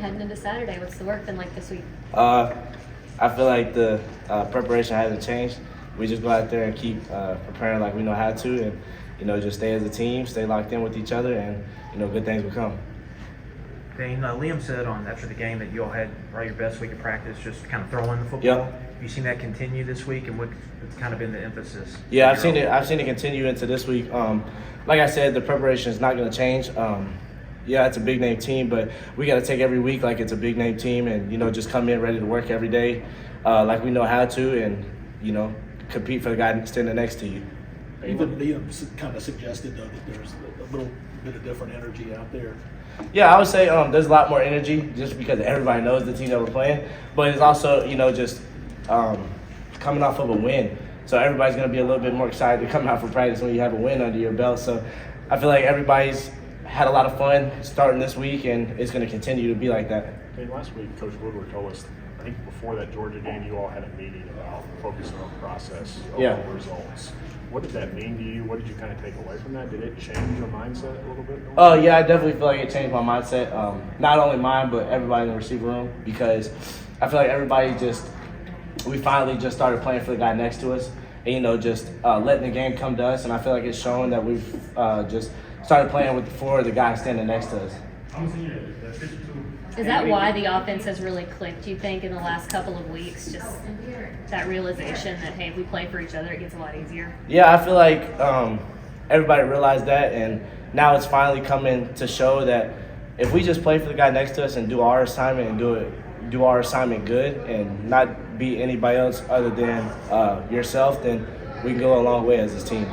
heading into Saturday? What's the work been like this week? I feel like the preparation hasn't changed. We just go out there and keep preparing like we know how to, and just stay as a team, stay locked in with each other, and good things will come. Dane, Liam said after the game that you all had probably your best week of practice, just kind of throwing the football. Yep. Have you seen that continue this week, and what's kind of been the emphasis? Yeah, I've seen it continue into this week. Like I said, the preparation is not going to change. Yeah, it's a big name team, but we got to take every week like it's a big name team, and just come in ready to work every day, like we know how to, and compete for the guy standing next to you. Even Liam kind of suggested though that there's a little bit of different energy out there. Yeah, I would say there's a lot more energy just because everybody knows the team that we're playing, but it's also just coming off of a win. So everybody's going to be a little bit more excited to come out for practice when you have a win under your belt. So I feel like everybody's had a lot of fun starting this week, and it's going to continue to be like that. Hey, last week, Coach Woodward told us, I think before that Georgia game, you all had a meeting about focusing on process over results. What did that mean to you? What did you kind of take away from that? Did it change your mindset a little bit? Yeah, I definitely feel like it changed my mindset. Not only mine, but everybody in the receiver room, because I feel like we finally just started playing for the guy next to us, and just letting the game come to us. And I feel like it's showing that we've just started playing for the guy standing next to us. Is that why the offense has really clicked, you think, in the last couple of weeks? Just that realization that, hey, if we play for each other, it gets a lot easier? Yeah, I feel like everybody realized that, and now it's finally coming to show that if we just play for the guy next to us and do our assignment and do our assignment good and not beat anybody else other than yourself, then we can go a long way as a team.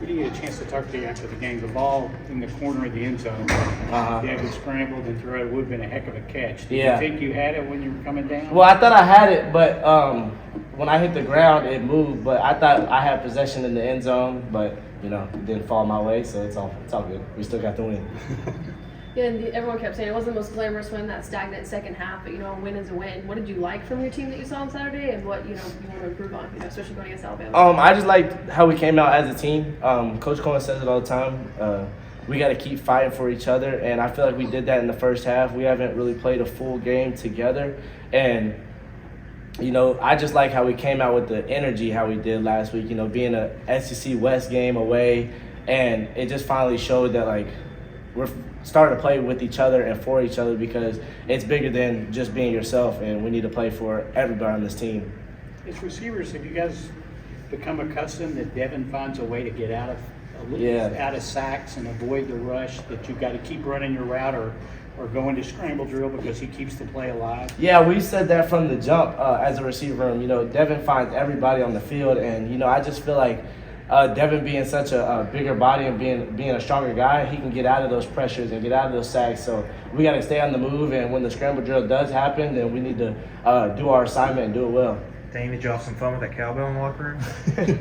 We didn't get a chance to talk to you after the game. The ball in the corner of the end zone. You had to scrambled and throw it. It would have been a heck of a catch. Did you think you had it when you were coming down? Well, I thought I had it, but when I hit the ground, it moved. But I thought I had possession in the end zone, but it didn't fall my way, so it's all good. We still got the win. Yeah, and everyone kept saying it wasn't the most glamorous win, that stagnant second half, but a win is a win. What did you like from your team that you saw on Saturday, and what you want to improve on, especially going against Alabama? I just liked how we came out as a team. Coach Cohen says it all the time. We got to keep fighting for each other, and I feel like we did that in the first half. We haven't really played a full game together, and I just like how we came out with the energy how we did last week. Being a SEC West game away, and it just finally showed that we're starting to play with each other and for each other, because it's bigger than just being yourself, and we need to play for everybody on this team. As receivers, have you guys become accustomed that Devin finds a way to get out of sacks and avoid the rush, that you've got to keep running your route or go into scramble drill because he keeps the play alive? Yeah, we said that from the jump as a receiver room. Devin finds everybody on the field, and I just feel like Devin being such a bigger body and being a stronger guy, he can get out of those pressures and get out of those sacks. So we got to stay on the move, and when the scramble drill does happen, then we need to do our assignment and do it well. Dane, did you have some fun with that cowbell in the locker room?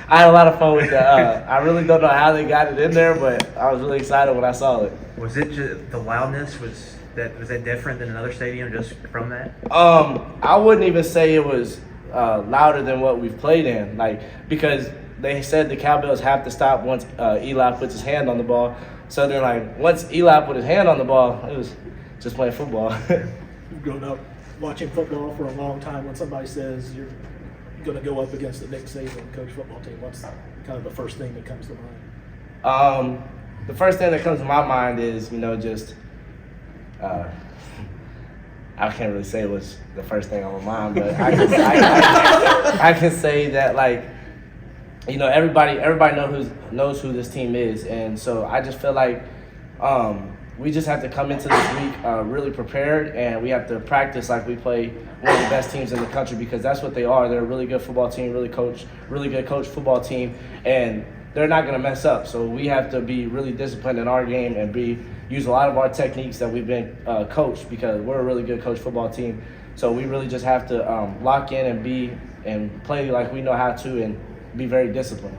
I had a lot of fun with that. I really don't know how they got it in there, but I was really excited when I saw it. Was it just the loudness? Was that different than another stadium just from that? I wouldn't even say it was louder than what we've played in, because they said the Cowbells have to stop once Eli puts his hand on the ball. So then, once Eli put his hand on the ball, it was just playing football. You've grown up watching football for a long time. When somebody says you're going to go up against the Nick Saban coach football team, what's kind of the first thing that comes to mind? The first thing that comes to my mind is, just I can't really say it was the first thing on my mind, but I can say that everybody knows who this team is, and so I just feel like we just have to come into this week really prepared, and we have to practice like we play one of the best teams in the country, because that's what they are. They're a really good football team, really good coach football team, and they're not going to mess up. So we have to be really disciplined in our game and use a lot of our techniques that we've been coached, because we're a really good coach football team. So we really just have to lock in and play like we know how to, and be very disciplined.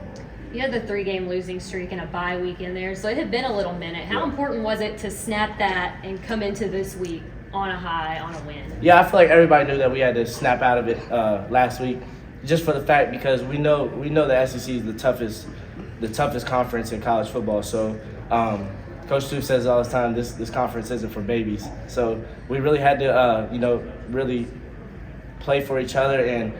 You had the 3-game losing streak and a bye week in there, so it had been a little minute. How important was it to snap that and come into this week on a high, on a win? Yeah, I feel like everybody knew that we had to snap out of it last week, just for the fact because we know the SEC is the toughest conference in college football. So Coach Stoops says all the time, this conference isn't for babies. So we really had to, really play for each other and,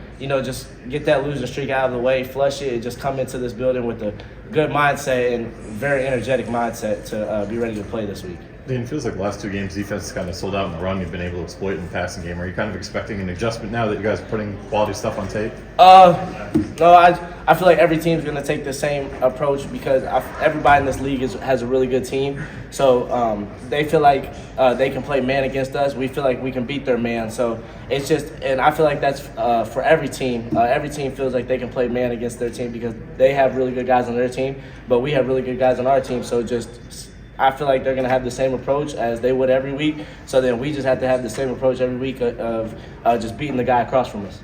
just get that losing streak out of the way, flush it, and just come into this building with a good mindset and very energetic mindset to be ready to play this week. Dane, it feels like the last 2 games, defense has kind of sold out in the run. You've been able to exploit in the passing game. Are you kind of expecting an adjustment now that you guys are putting quality stuff on tape? No, I feel like every team's going to take the same approach because everybody in this league has a really good team. So they feel like they can play man against us. We feel like we can beat their man. So it's just, and I feel like that's for every team. Every team feels like they can play man against their team because they have really good guys on their team, but we have really good guys on our team. So I feel like they're going to have the same approach as they would every week. So then we just have to have the same approach every week of just beating the guy across from us.